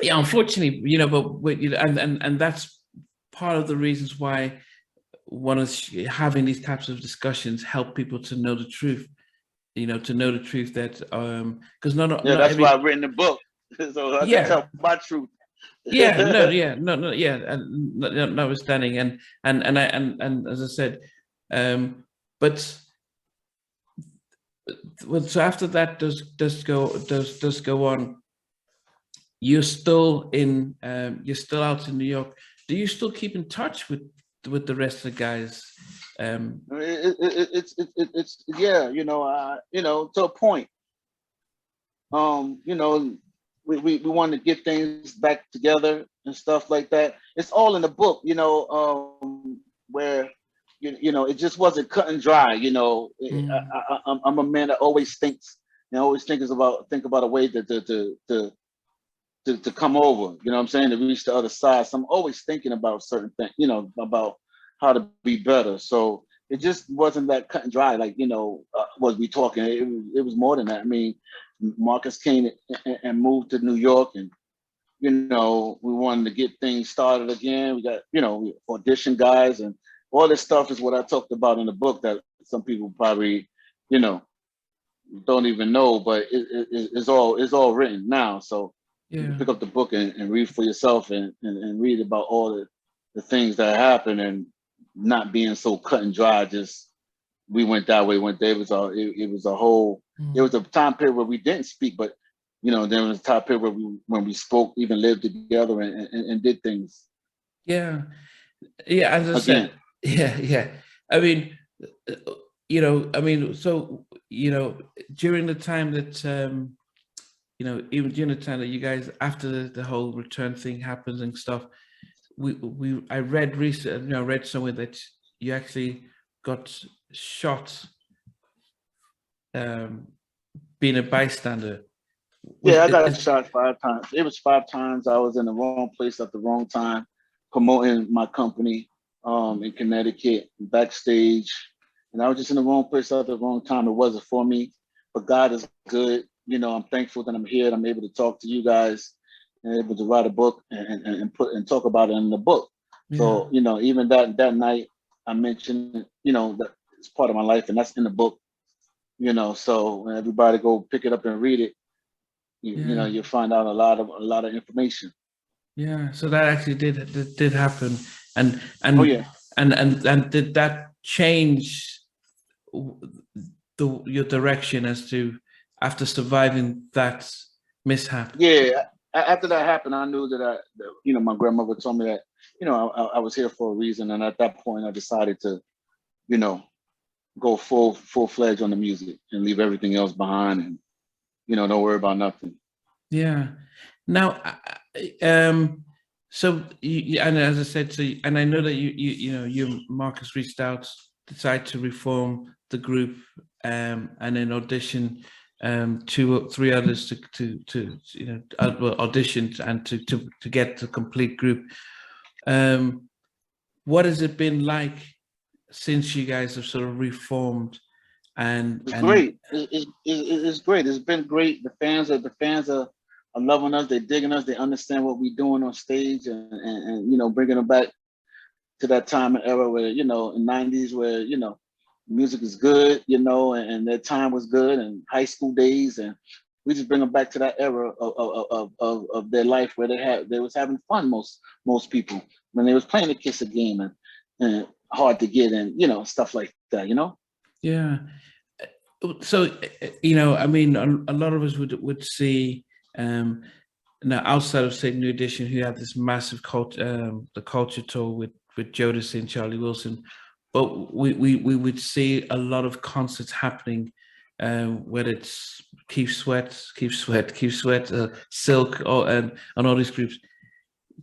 Yeah, unfortunately, you know, but you know, and that's part of the reasons why one is having these types of discussions help people to know the truth. you know, to know the truth that because not that's why every I've written the book, so I can yeah tell my truth. and notwithstanding, and as I said, but well, so after that does go on, you're still in you're still out in New York. Do you still keep in touch with the rest of the guys? It's yeah, to a point. We want to get things back together and stuff like that. It's all in the book, where it just wasn't cut and dry. I'm a man that always thinks, always think about a way to come over. You know what I'm saying, to reach the other side. So I'm always thinking about certain things, about how to be better. So it just wasn't that cut and dry. Like, was we talking? It was more than that. I mean, Marcus came and moved to New York, and we wanted to get things started again. We got we audition guys, and all this stuff is what I talked about in the book that some people probably don't even know, but it's all written now. So you can pick up the book and read for yourself, and read about all the things that happened, and not being so cut and dry. Just we went that way, went there. It was a whole. It was a time period where we didn't speak, but there was a time period where when we spoke, even lived together and did things. Yeah, as I said, yeah. I mean, so during the time that even during the time that you guys, after the whole return thing happens and stuff, I read recently, read somewhere that you actually got shot being a bystander. I got shot 5 times. It was 5 times. I was in the wrong place at the wrong time, promoting my company in Connecticut, backstage. And I was just in the wrong place at the wrong time. It wasn't for me, but God is good. I'm thankful that I'm here and I'm able to talk to you guys and able to write a book and talk about it in the book. Yeah. So, even that night I mentioned, that it's part of my life, and that's in the book, so when everybody go pick it up and read it, you'll find out a lot of information. Yeah. So that actually did happen. And did that change your direction as to after surviving that mishap? Yeah, after that happened, I knew that my grandmother told me that I was here for a reason, and at that point I decided to go full-fledged on the music and leave everything else behind, and don't worry about nothing. Yeah. Now so and as I said, and I know that you Marcus reached out, decided to reform the group, and then audition 2 or 3 others to audition and to get the complete group. What has it been like since you guys have sort of reformed? It's great. It's great. It's been great. The fans are loving us. They're digging us. They understand what we're doing on stage, and bringing them back to that time and era where in the 90s where music is good, and their time was good, and high school days, and we just bring them back to that era of their life where they was having fun. Most people when they was playing the Kiss a game and hard to get, and stuff like that. Yeah. So I mean, a lot of us would see now outside of say New Edition, who had this massive the culture tour with Jodeci and Charlie Wilson, but we would see a lot of concerts happening, whether it's Keith Sweat, Silk, and all these groups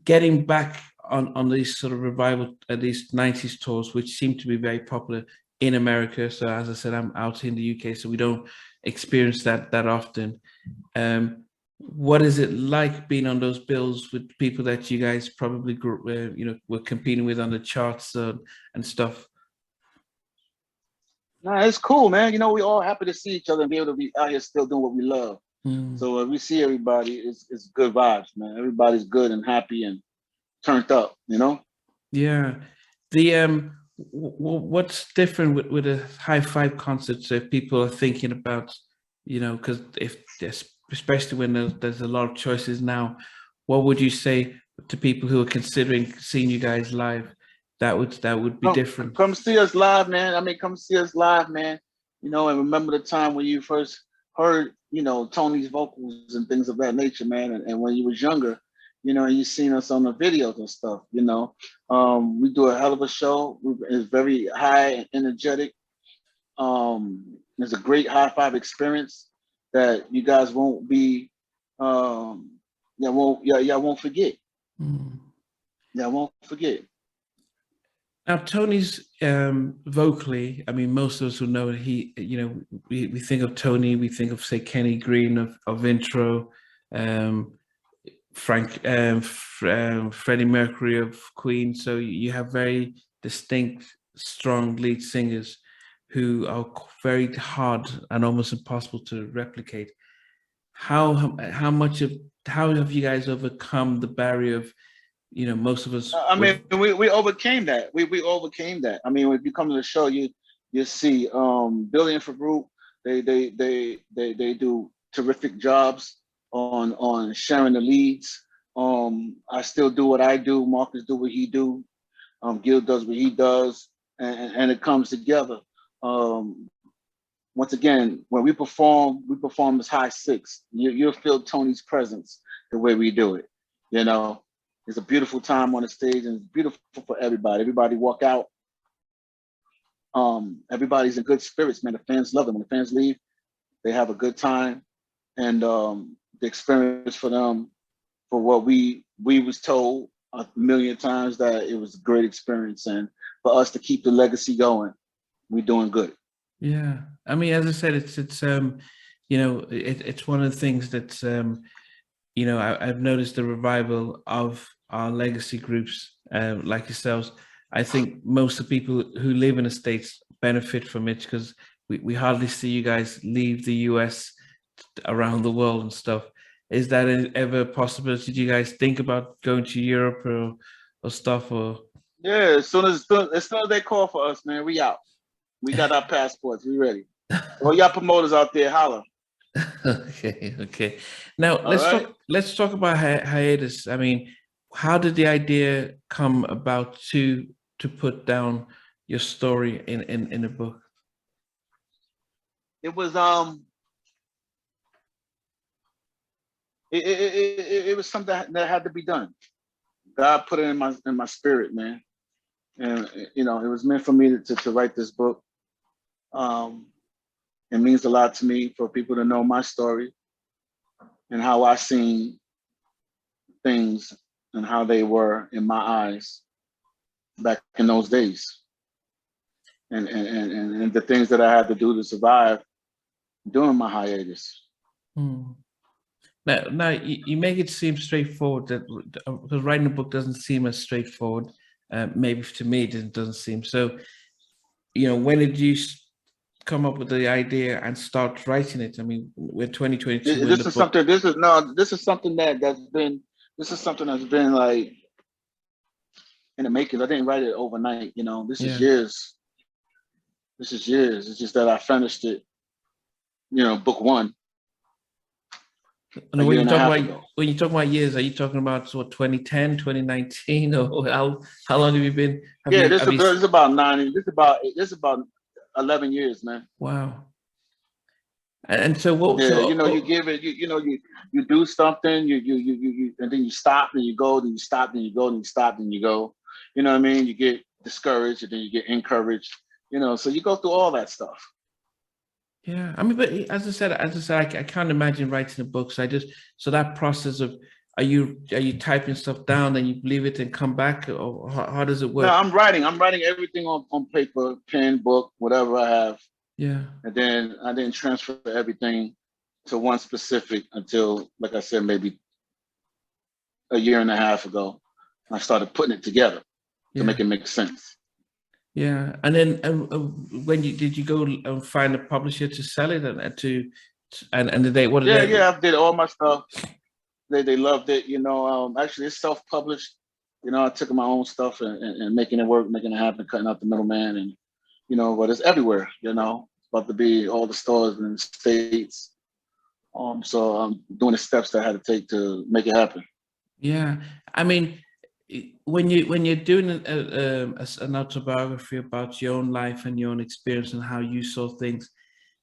getting back on these sort of revival, these 90s tours, which seem to be very popular in America. So as I said, I'm out in the UK, so we don't experience that often. What is it like being on those bills with people that you guys probably were competing with on the charts and stuff? Nah, it's cool, man. We all happy to see each other and be able to be out here still doing what we love. So when we see everybody, it's good vibes, man. Everybody's good and happy and turned up, Yeah. The What's different with a high five concert? So if people are thinking about, because if this, especially when there's a lot of choices now, what would you say to people who are considering seeing you guys live? That would be different. Come see us live, man. I mean, come see us live, man. And remember the time when you first heard, Tony's vocals and things of that nature, man. And when you was younger, and you seen us on the videos and stuff, we do a hell of a show. It's very high and energetic. It's a great high five experience that you guys won't be, y'all won't forget. Mm. Y'all won't forget. Now, Tony's vocally, I mean, most of us will know he, we think of Tony, we think of, say, Kenny Green of Intro, Freddie Mercury of Queen. So you have very distinct, strong lead singers who are very hard and almost impossible to replicate. How have you guys overcome the barrier of, most of us? I mean, we overcame that. We overcame that. I mean, when you come to the show, you see Billy and Farouk. They do terrific jobs on sharing the leads. I still do what I do. Marcus do what he do. Gil does what he does, and it comes together. Once again, when we perform as high six. You'll feel Tony's presence the way we do it. It's a beautiful time on the stage, and it's beautiful for everybody. Everybody walk out. Everybody's in good spirits, man. The fans love it. When the fans leave, they have a good time, and the experience for them, for what we was told a million times, that it was a great experience, and for us to keep the legacy going, we're doing good. Yeah, I mean, as I said, it's one of the things that's I've noticed the revival of our legacy groups like yourselves. I think most of the people who live in the States benefit from it, because we hardly see you guys leave the US around the world and stuff. Is that ever a possibility? Did you guys think about going to Europe or stuff? Or yeah, as soon as they call for us, man, we out. We got our passports. We ready. Well, y'all promoters out there, holla. Okay. Now let's talk about hiatus. I mean, how did the idea come about to put down your story in a book? It was it was something that had to be done. God put it in my spirit, man, and it was meant for me to write this book. It means a lot to me for people to know my story and how I seen things and how they were in my eyes back in those days, and the things that I had to do to survive during my hiatus. Hmm. Now you make it seem straightforward, that because writing a book doesn't seem as straightforward. Maybe to me it doesn't seem so. When did you come up with the idea and start writing it? I mean, we're 2022. This is something that's been like in the making. I didn't write it overnight. This is years. This is years. It's just that I finished it. Book one. And when you talk about years, are you talking about 2010, 2019, or how long have you been? This is about 9. This is about 11 years, man. Wow. And so what? Yeah, you give it. You do something. You and then you stop and you go. Then you stop. Then you go. Then you stop. Then you go. You know what I mean? You get discouraged and then you get encouraged. So you go through all that stuff. Yeah, I mean, but as I said, I can't imagine writing a book. So that process of, are you typing stuff down, then you leave it and come back, or how does it work? No, I'm writing everything on paper, pen, book, whatever I have. Yeah. And then I didn't transfer everything to one specific until, like I said, maybe a year and a half ago. I started putting it together to make it make sense. Yeah, and then when did you go and find a publisher to sell it and did they? What? I did all my stuff. They loved it. Actually, it's self-published. I took my own stuff and making it work, making it happen, cutting out the middleman, and but it's everywhere. It's about to be all the stores in the States. So I'm doing the steps that I had to take to make it happen. Yeah, I mean, when you're doing an autobiography about your own life and your own experience and how you saw things,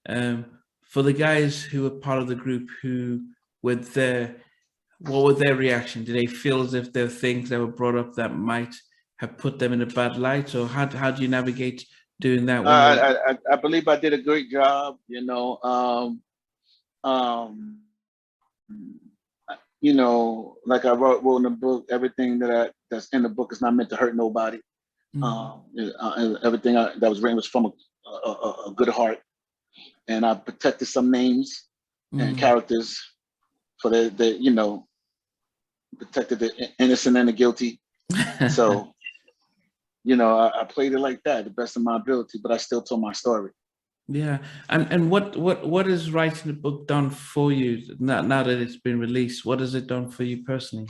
for the guys who were part of the group who were there, what were their reaction? Did they feel as if there were things that were brought up that might have put them in a bad light, or how do you navigate doing that when I believe I did a great job. Like I wrote in the book, everything that's in the book is not meant to hurt nobody. Everything that was written was from a good heart, and I protected some names and characters for the protected the innocent and the guilty. So, I played it like that, the best of my ability, but I still told my story. Yeah, and what has writing the book done for you now that it's been released? What has it done for you personally?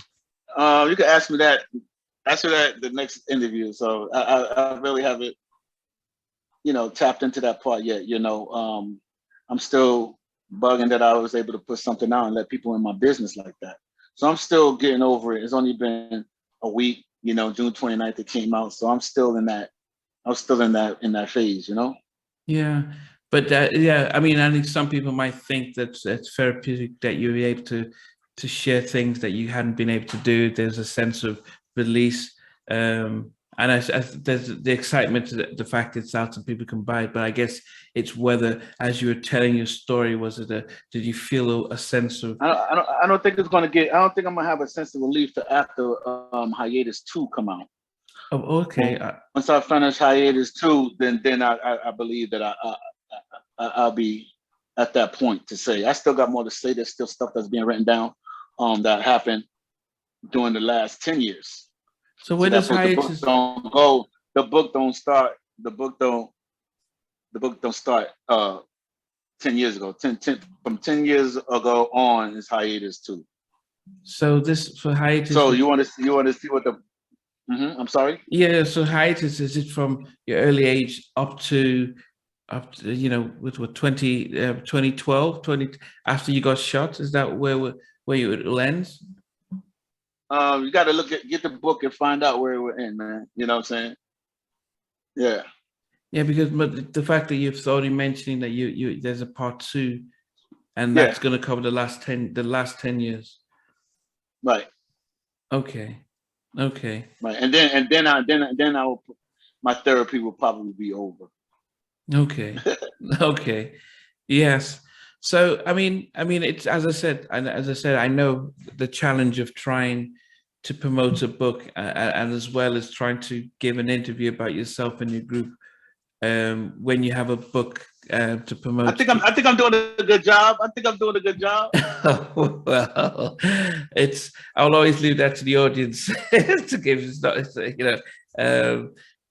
You can ask me that. Answer that the next interview. So I really haven't, tapped into that part yet. I'm still bugging that I was able to put something out and let people in my business like that. So I'm still getting over it. It's only been a week. June 29th it came out. So I'm still in that. I was still in that phase. Yeah, but yeah, I mean, I think some people might think that it's therapeutic that you're able to share things that you hadn't been able to do. There's a sense of release, and there's the excitement, the fact it's out and people can buy it. But I guess it's whether, as you were telling your story, did you feel a sense of? I don't think it's gonna get. I don't think I'm gonna have a sense of relief after Hiatus 2 come out. Oh, okay. Once I finish Hiatus 2, then I believe that I'll be at that point to say I still got more to say. There's still stuff that's being written down that happened during the last 10 years. So where does Hiatus? The book don't go. The book don't start. The book don't start 10 years ago. 10 from 10 years ago on is Hiatus 2. So this for Hiatus. So you want to see what the I'm sorry. Yeah. So Hiatus, is it from your early age up to with what 2012 after you got shot? Is that where it ends? You got to get the book and find out where we're in, man. You know what I'm saying? Yeah. Yeah, because the fact that you've already mentioning that you there's a part 2, and that's going to cover the last 10 years. Right. Okay. Right, and then I will. My therapy will probably be over. Okay. Okay. Yes. So I mean, it's as I said, I know the challenge of trying to promote a book and as well as trying to give an interview about yourself and your group when you have a book to promote. I think I'm doing a good job. Well, I'll always leave that to the audience to give.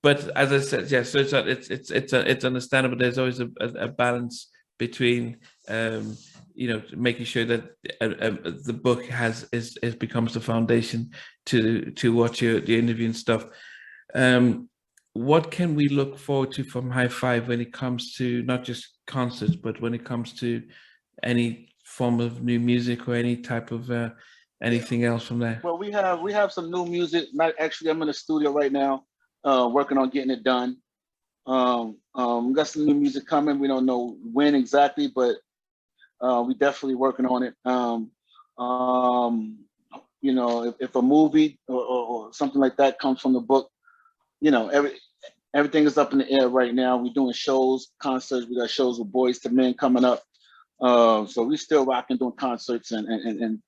But as I said, yeah. So it's understandable. There's always a balance between making sure that the book becomes the foundation to watch the interview and stuff. What can we look forward to from High Five when it comes to not just concerts, but when it comes to any form of new music or any type of anything else from there? Well, we have some new music. Actually, I'm in the studio right now, working on getting it done. We got some new music coming. We don't know when exactly, but we definitely working on it. If a movie or something like that comes from the book, everything is up in the air right now. We're doing shows, concerts. We got shows with Boys to Men coming up. So we still rocking, doing concerts, and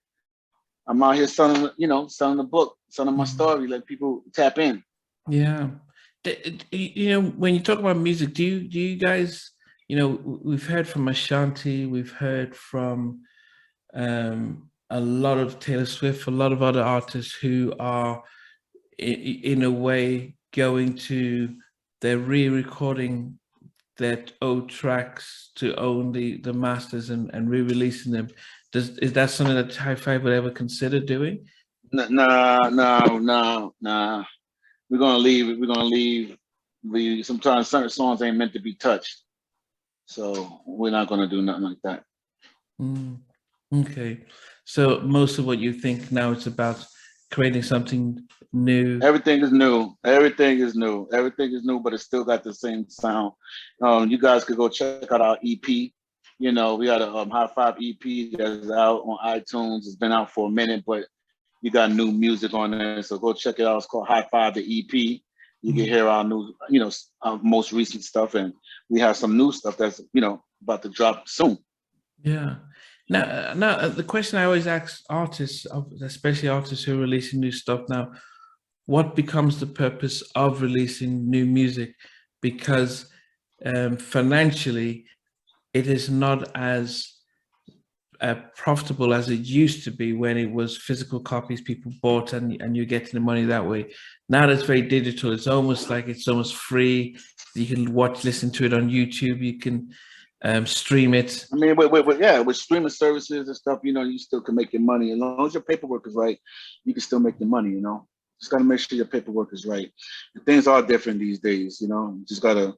I'm out here selling the book, selling my story, let people tap in. Yeah. When you talk about music, do you guys, we've heard from Ashanti, we've heard from a lot of Taylor Swift, a lot of other artists who are in a way they're re-recording their old tracks to own the masters and re-releasing them. Is that something that High Five would ever consider doing? Nah. We're gonna leave. We're gonna leave. Sometimes certain songs ain't meant to be touched, so we're not gonna do nothing like that. Mm, okay. So most of what you think now it's about creating something new. Everything is new. Everything is new. Everything is new, but it still got the same sound. You guys could go check out our EP. You know, we got a High Five EP that's out on iTunes. It's been out for a minute, but you got new music on there. So go check it out. It's called High Five the EP. You can hear our new, our most recent stuff, and we have some new stuff that's about to drop soon. Yeah. Now, the question I always ask artists, especially artists who are releasing new stuff now, what becomes the purpose of releasing new music? Because financially, it is not as profitable as it used to be when it was physical copies people bought and you're getting the money that way. Now that it's very digital, it's almost free. You can listen to it on YouTube. You can stream it. I mean, with streaming services and stuff, you still can make your money. As long as your paperwork is right, you can still make your money, Just got to make sure your paperwork is right. And things are different these days, You just got to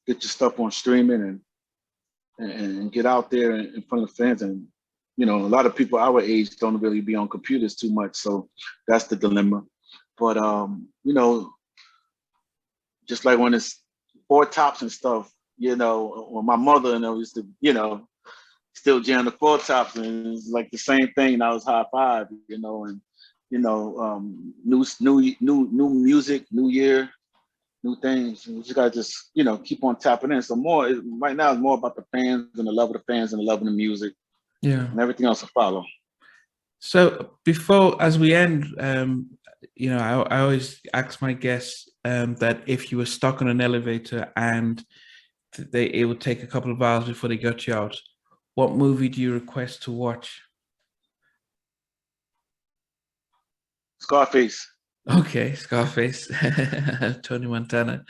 get your stuff on streaming and get out there in front of fans. And, a lot of people our age don't really be on computers too much. So that's the dilemma. But, just like when it's four tops and stuff, when my mother and I used to, still jam the four tops, and it's like the same thing. That was High Five, and new music, new year, new things. We just gotta keep on tapping in. So right now it's more about the fans and the love of the fans and the love of the music. Yeah. And everything else will follow. So as we end, I always ask my guests that if you were stuck on an elevator and it would take a couple of hours before they got you out, what movie do you request to watch? Scarface. Okay, Scarface, Tony Montana.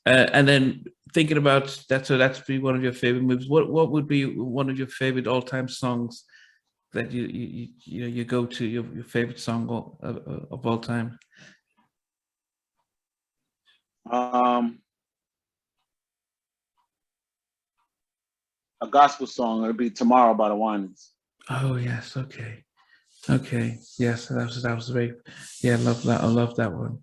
And then thinking about that, so that's be one of your favorite movies. What would be one of your favorite all-time songs that you go to, your favorite song of all time? A gospel song. It'll be "Tomorrow" by the Winans. Oh yes, okay, yes, that was very, yeah, I love that. I love that one.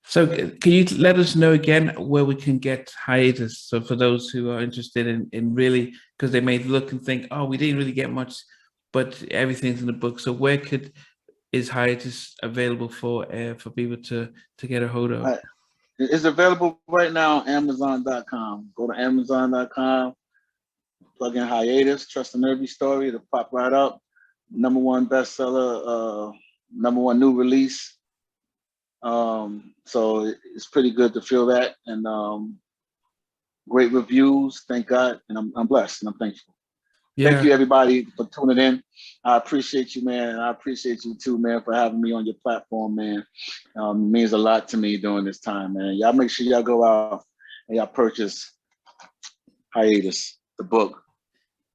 So can you let us know again where we can get HIATUS? So for those who are interested in really, because they may look and think, oh, we didn't really get much, but everything's in the book. So where is HIATUS available for people to get a hold of? It's available right now on Amazon.com. Go to Amazon.com, plug in HIATUS, Treston Irby story, it'll pop right up. #1 bestseller, #1 new release. So it's pretty good to feel that, and great reviews. Thank God, and I'm blessed and I'm thankful. Yeah. Thank you everybody for tuning in. I appreciate you, man. And I appreciate you too, man, for having me on your platform, man. It means a lot to me during this time, man. Y'all make sure y'all go out and y'all purchase HIATUS, the book.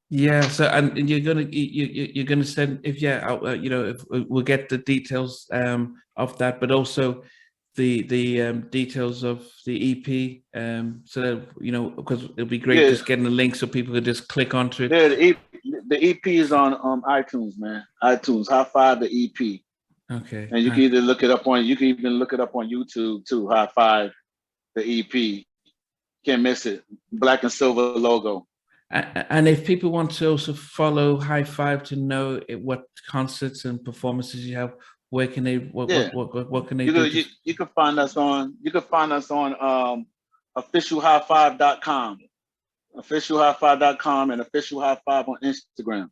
Yeah. So and you're gonna send if we'll get the details of that, but also the details of the EP, so that because it'll be great just getting the link so people could just click onto it. Yeah, the EP is on iTunes, man. iTunes, High Five the EP. Okay. And you can either look it up on YouTube too. High Five the EP. Can't miss it. Black and silver logo. And if people want to also follow High Five to know what concerts and performances you have, where can they? What can they do? You can find us on. officialhighfive.com. officialhighfive.com and Official High Five on Instagram.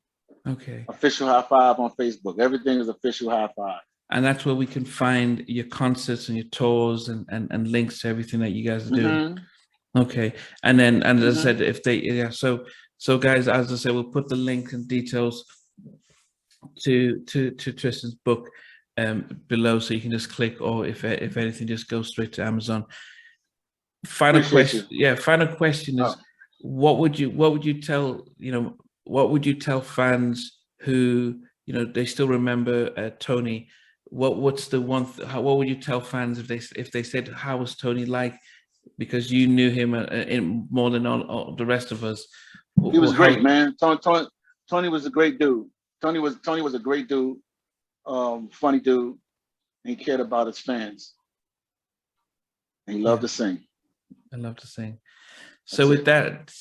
Okay. Official High Five on Facebook. Everything is Official High Five. And that's where we can find your concerts and your tours and links to everything that you guys are doing. Okay. And then, as I said, if they, so guys, as I said, we'll put the link and details to Treston's book below, so you can just click, or if anything, just go straight to Amazon. Final question is, what would you tell what would you tell fans who they still remember Tony? what's the one? What would you tell fans if they said, how was Tony like? Because you knew him in more than all the rest of us. He was great, man. Tony was a great dude. Tony was a great dude, funny dude. And he cared about his fans. And he loved to sing. I love to sing. So with that,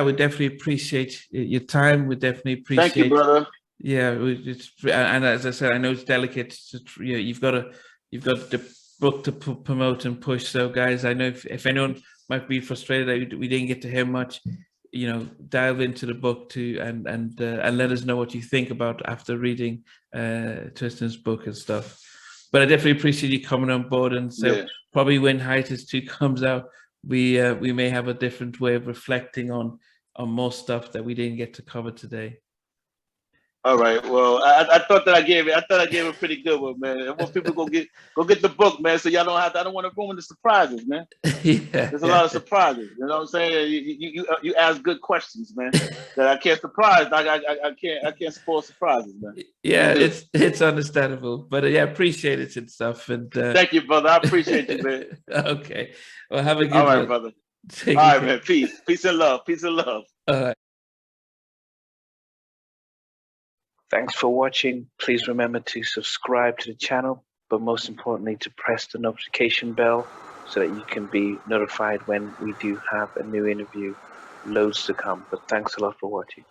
we definitely appreciate your time. We definitely appreciate. Thank you, brother. Yeah, and as I said, I know it's delicate. You've got the book to promote and push. So, guys, I know if anyone might be frustrated that we didn't get to hear much, dive into the book too, and let us know what you think about after reading Treston's book and stuff. But I definitely appreciate you coming on board, and so probably when HIATUS 2 comes out, we may have a different way of reflecting on more stuff that we didn't get to cover today. All right. Well, I thought I gave a pretty good one, man. I want people to go get the book, man. So y'all don't have to. I don't want to ruin the surprises, man. There's a lot of surprises. You know what I'm saying? You ask good questions, man. That I can't surprise. I can't spoil surprises, man. Yeah, it's understandable, but appreciate it and stuff. And thank you, brother. I appreciate you, man. Okay. Well, have a good. All right, brother. All right, man. Peace and love. Peace and love. All right. Thanks for watching. Please remember to subscribe to the channel, but most importantly to press the notification bell so that you can be notified when we do have a new interview. Loads to come, but thanks a lot for watching.